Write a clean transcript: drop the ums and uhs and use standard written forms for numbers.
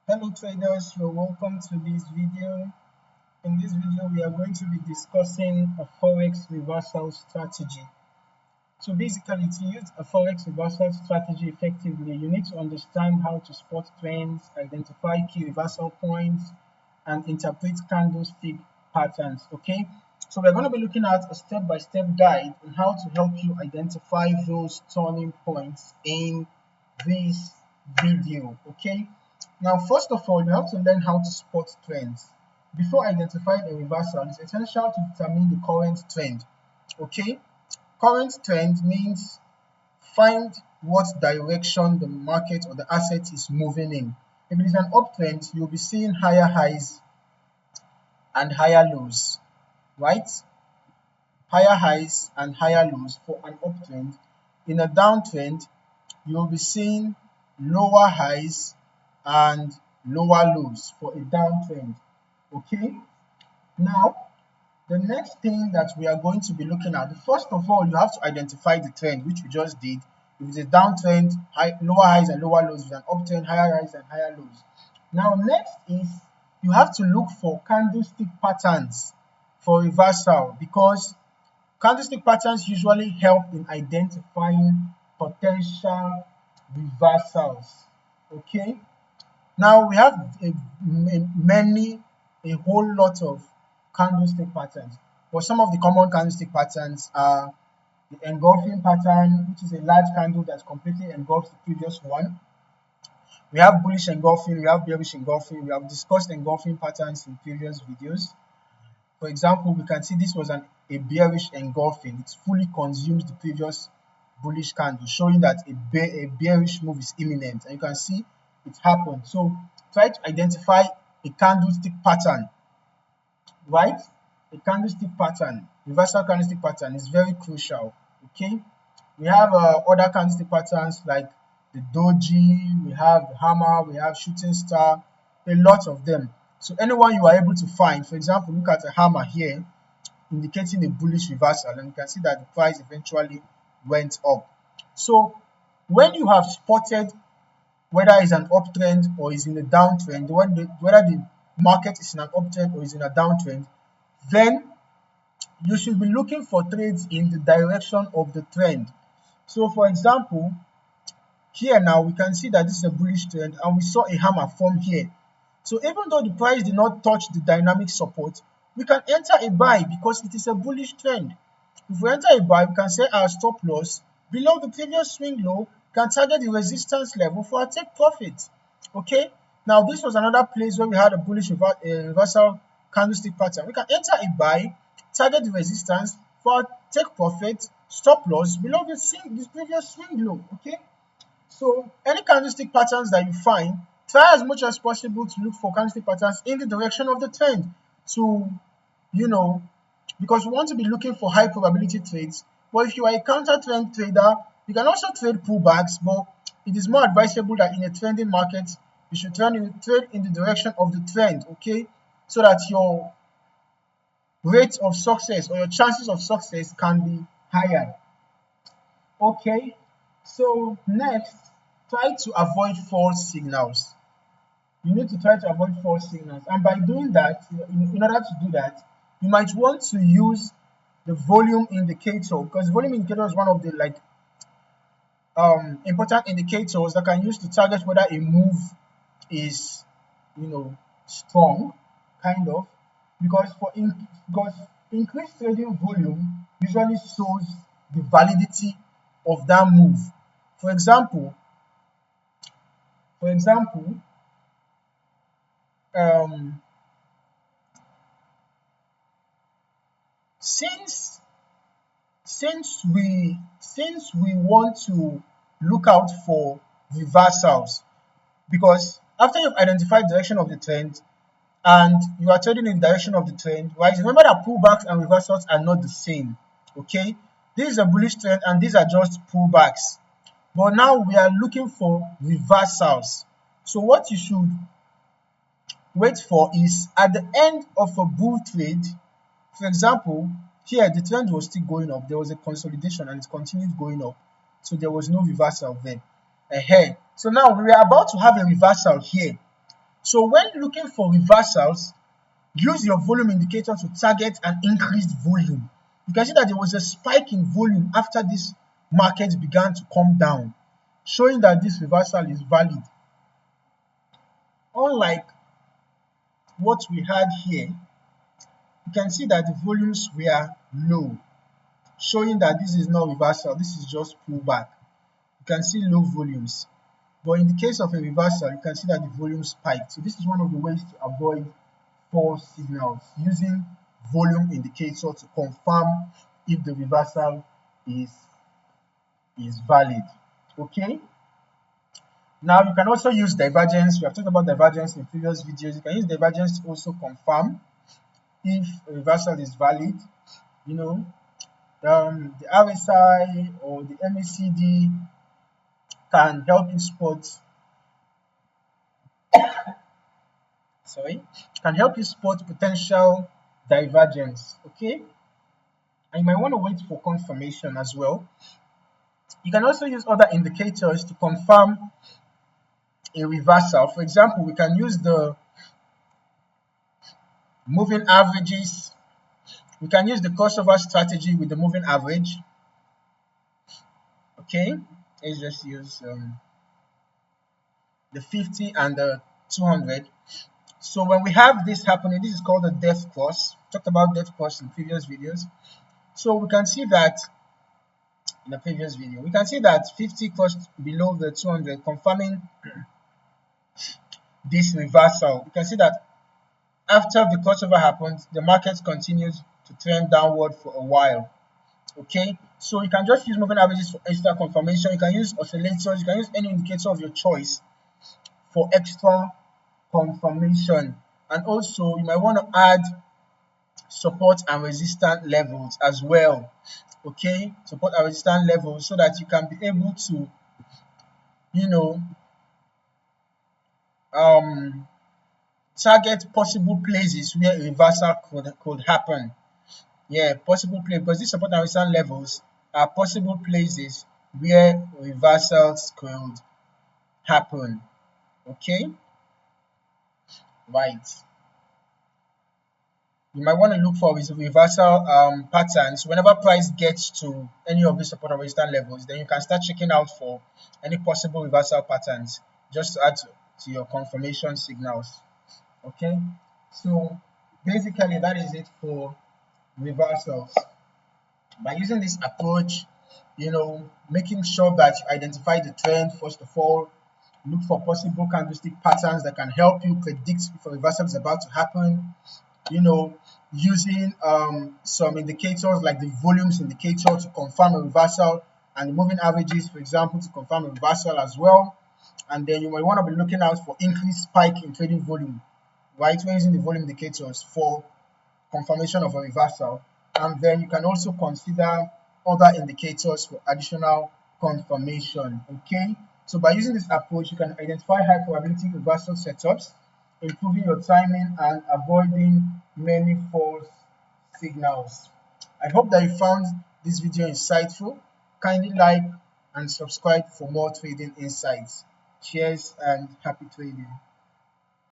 Hello traders, you're welcome to this video. In this video, we are going to be discussing a Forex reversal strategy. So basically, to use a Forex reversal strategy effectively, you need to understand how to spot trends, identify key reversal points, and interpret candlestick patterns, okay? So we're going to be looking at a step-by-step guide on how to help you identify those turning points in this video, okay? Now, first of all, you have to learn how to spot trends. Before identifying a reversal, it's essential to determine the current trend. Okay? Current trend means find what direction the market or the asset is moving in. If it is an uptrend, you'll be seeing higher highs and higher lows, right? Higher highs and higher lows for an uptrend. In a downtrend, you'll be seeing lower highs and lower lows for a downtrend. Okay, now the next thing that we are going to be looking at, first of all, you have to identify the trend, which we just did. If it's a downtrend, lower highs and lower lows. If it's an uptrend, higher highs and higher lows. Now next is you have to look for candlestick patterns for reversal, because candlestick patterns usually help in identifying potential reversals. Okay, now we have a whole lot of candlestick patterns, but some of the common candlestick patterns are the engulfing pattern, which is a large candle that completely engulfs the previous one. We have bullish engulfing, we have bearish engulfing. We have discussed engulfing patterns in previous videos. For example, we can see this was a bearish engulfing. It fully consumes the previous bullish candle, showing that a bearish move is imminent, and you can see it happened. So try to identify a candlestick pattern, right? A candlestick pattern, reversal candlestick pattern is very crucial. Okay, we have other candlestick patterns like the doji, we have the hammer, we have shooting star, a lot of them. So anyone you are able to find, for example, look at a hammer here indicating a bullish reversal, and you can see that the price eventually went up. So when you have spotted whether it's an uptrend or is in a downtrend, whether the market is in an uptrend or is in a downtrend, then you should be looking for trades in the direction of the trend. So for example, here now we can see that this is a bullish trend and we saw a hammer form here. So even though the price did not touch the dynamic support, we can enter a buy because it is a bullish trend. If we enter a buy, we can set our stop loss below the previous swing low, can target the resistance level for a take profit. Okay, now this was another place where we had a bullish reversal candlestick pattern. We can enter a buy, target the resistance for a take profit, stop loss below this previous swing low. Okay, so any candlestick patterns that you find, try as much as possible to look for candlestick patterns in the direction of the trend, to because we want to be looking for high probability trades. But if you are a counter trend trader, you can also trade pullbacks, but it is more advisable that in a trending market, you should trade in the direction of the trend, okay? So that your rate of success or your chances of success can be higher. Okay, so next, try to avoid false signals. You need to try to avoid false signals, and by doing that, in order to do that, you might want to use the volume indicator, because volume indicator is one of the important indicators that can use to target whether a move is strong, kind of, because increased trading volume usually shows the validity of that move. For example, since we want to look out for reversals, because after you've identified the direction of the trend and you are trading in the direction of the trend, right? Remember that pullbacks and reversals are not the same. Okay, this is a bullish trend and these are just pullbacks, but now we are looking for reversals. So what you should wait for is at the end of a bull trade. For example, here the trend was still going up, there was a consolidation and it continued going up, so there was no reversal there. So now we are about to have a reversal here. So when looking for reversals, use your volume indicator to target an increased volume. You can see that there was a spike in volume after this market began to come down, showing that this reversal is valid. Unlike what we had here, you can see that the volumes were low, showing that this is not reversal, this is just pullback. You can see low volumes. But in the case of a reversal, you can see that the volume spiked. So this is one of the ways to avoid false signals, using volume indicator to confirm if the reversal is valid. Okay. Now you can also use divergence. We have talked about divergence in previous videos. You can use divergence to also confirm if a reversal is valid. You know, the RSI or the MACD can help you spot potential divergence. Okay, and you might want to wait for confirmation as well. You can also use other indicators to confirm a reversal. For example, we can use the moving averages. We can use the crossover strategy with the moving average. Okay, let's just use the 50 and the 200. So when we have this happening, this is called the death cross. We talked about death cross in previous videos. So we can see that in the previous video, we can see that 50 crossed below the 200, confirming this reversal. You can see that after the crossover happened, the market continued to trend downward for a while. Okay, so you can just use moving averages for extra confirmation. You can use oscillators. You can use any indicator of your choice for extra confirmation. And also, you might want to add support and resistance levels as well. Okay, support and resistance levels, so that you can be able to, target possible places where a reversal could happen. Yeah, possible place, because these support and resistance levels are possible places where reversals could happen. Okay, right. You might want to look for reversal patterns whenever price gets to any of the support and resistance levels. Then you can start checking out for any possible reversal patterns, just to add to your confirmation signals. Okay, so basically that is it for reversals. By using this approach, making sure that you identify the trend first of all, look for possible candlestick patterns that can help you predict if a reversal is about to happen. Using some indicators like the volumes indicator to confirm a reversal, and the moving averages, for example, to confirm a reversal as well. And then you might want to be looking out for increased spike in trading volume, right, when using the volume indicators for confirmation of a reversal. And then you can also consider other indicators for additional confirmation. Okay, so by using this approach, you can identify high probability reversal setups, improving your timing and avoiding many false signals. I hope that you found this video insightful. Kindly like and subscribe for more trading insights. Cheers and happy trading.